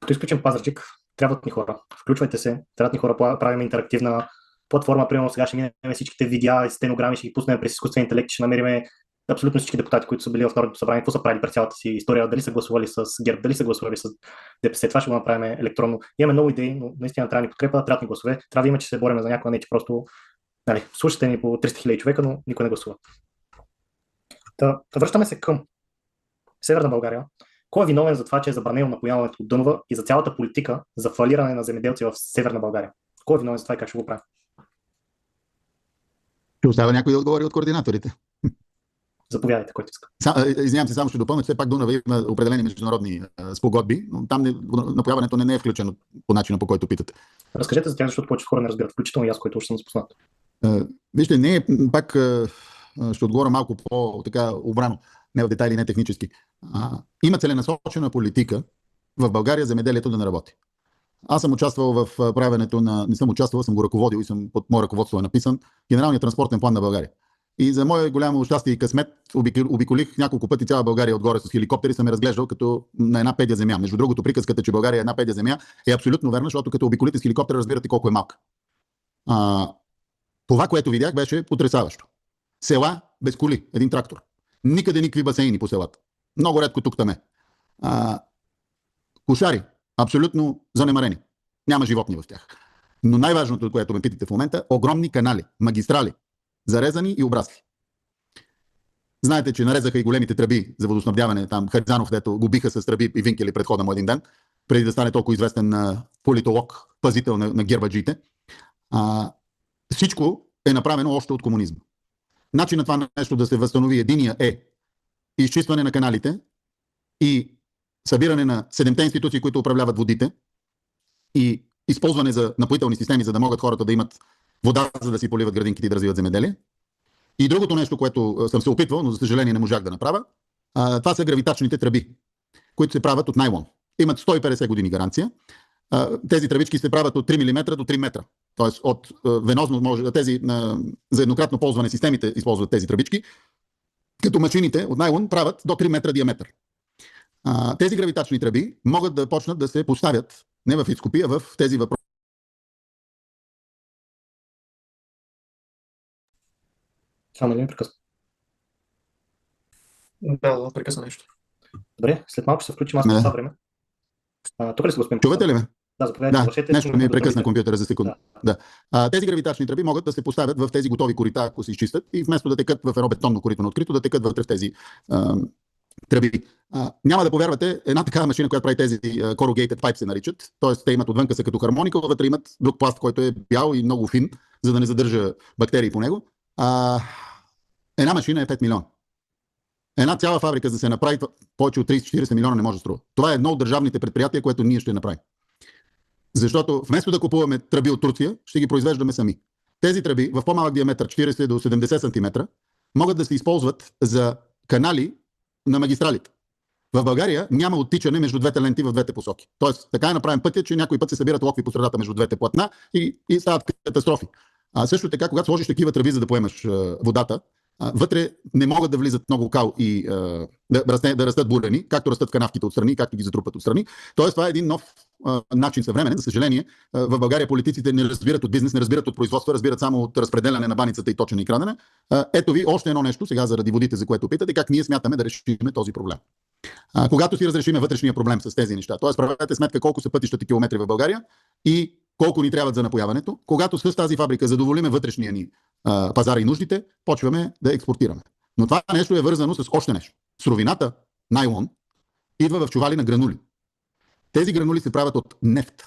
Като изключим Пазарджик, трябват ни хора. Включвайте се, трябват ни хора, правим интерактивна платформа. Примерно сега ще минем всичките видеа и стенограми, ще ги пуснем през изкуствен интелект, ще намерим абсолютно всички депутати, които са били в Народното събрание, какво са правили през цялата си история, дали са гласували с ГЕРБ, дали са гласували с ДПС. Това ще го направим електронно. Имаме много идеи, но наистина трябва ни подкрепа, трябва ни гласове. Трябва да има, че се борим за някой, не че просто слушате ни по 300 000 човека, но никой не гласува. Връщаме се към Северна България. Кой е виновен за това, че е забранено напояването от Дънова и за цялата политика за фалиране на земеделци в Северна България? Кой е виновен за това и как ще го прави? Ще остава някой да отговори от координаторите. Заповядайте, който иска. Извинявам се, само ще допълня, че все пак Дунава има определени международни спогодби, но там напояването не е включено по начина, по който питате. Разкажете за тях, защото повече хора не разбират, включително и аз, който още съм запознат. Вижте, не е, пак ще отговоря малко по-така обрано, не в детайли, не технически. Има целенасочена политика в България земеделието да не работи. Аз съм участвал в правенето на... Не съм участвал, съм го ръководил и под мое ръководство е написан Генералният транспортен план на България. И за мое голямо щастие и късмет обиколих няколко пъти цяла България отгоре с хеликоптери, съм я разглеждал като на една педя земя. Между другото, приказката, че България е една педя земя, е абсолютно верна, защото като обиколите с хеликоптер, разбирате колко е малка. Това, което видях, беше потресаващо. Села без коли, един трактор. Никъде никакви басейни по селата. Много редко тук-там е. Кошари, абсолютно занемарени. Няма животни в тях. Но най-важното, което ме питате в момента, огромни канали, магистрали, зарезани и обрасли. Знаете, че нарезаха и големите тръби за водоснабдяване. Там Харизанов, дето го биха с тръби и винкели предхода му един ден, преди да стане толкова известен политолог, пазител на гербаджиите. Всичко е направено още от комунизма. Начинът това нещо да се възстанови единия е изчистване на каналите и събиране на 7-те институции, които управляват водите и използване за напоителни системи, за да могат хората да имат вода, за да си поливат градинките и да развиват земеделие. И другото нещо, което съм се опитвал, но за съжаление не можах да направя, това са гравитачните тръби, които се правят от найлон. Имат 150 години гаранция. Тези тръбички се правят от 3 мм до 3 метра. Тоест от венозно, тези за еднократно ползване системите използват тези тръбички, като машините от найлон правят до 3 метра диаметър. Тези гравитачни тръби могат да почнат да се поставят не в Ицкопи, а в тези въпроси. Само ли ми прекъсна? Да, прекъсна нещо. Добре, след малко ще се включим аз на това време. Тук ли се господин? Чувате ли ме? Да, заповядайте. Да, нещо ми е прекъсна компютъра за секунда. Да. Тези гравитачни тръби могат да се поставят в тези готови корита, ако се изчистят, и вместо да текат в едно бетонно корито на открито, да текат вътре в тези тръби. Няма да повярвате, една такава машина, която прави тези corrugated pipe се наричат, т.е. те имат отвънка са като хармоника, вътре имат друг пласт, който е бял и много фин, за да не задържа бактерии по него. Една машина е 5 милиона. Една цяла фабрика, за да се направи повече от 30-40 милиона, не може да струва. Това е едно от държавните предприятия, което ние ще направим. Защото вместо да купуваме тръби от Турция, ще ги произвеждаме сами. Тези тръби в по-малък диаметър, 40 до 70 см, могат да се използват за канали на магистралите. В България няма оттичане между двете ленти в двете посоки. Тоест, така е направен пътя, че някой път се събират локви по средата между двете платна и стават катастрофи. Също така, когато сложиш такива тръби, за да поемаш водата, вътре не могат да влизат много кал и да растат бурени, както растат канавките отстрани, както ги затрупат отстрани. Тоест, това е един нов начин съвременен. За съжаление, в България политиците не разбират от бизнес, не разбират от производство, разбират само от разпределяне на баницата и точене и крадене. Ето ви още едно нещо, сега заради водите, за което питате, как ние смятаме да решим този проблем. Когато си разрешиме вътрешния проблем с тези неща, т.е. правете сметка колко са пътищата километри в България и колко ни трябват за напояването, когато с тази фабрика задоволиме вътрешния ни пазар и нуждите, почваме да експортираме. Но това нещо е вързано с още нещо. Суровината, найлон, идва в чували на гранули. Тези гранули се правят от нефт.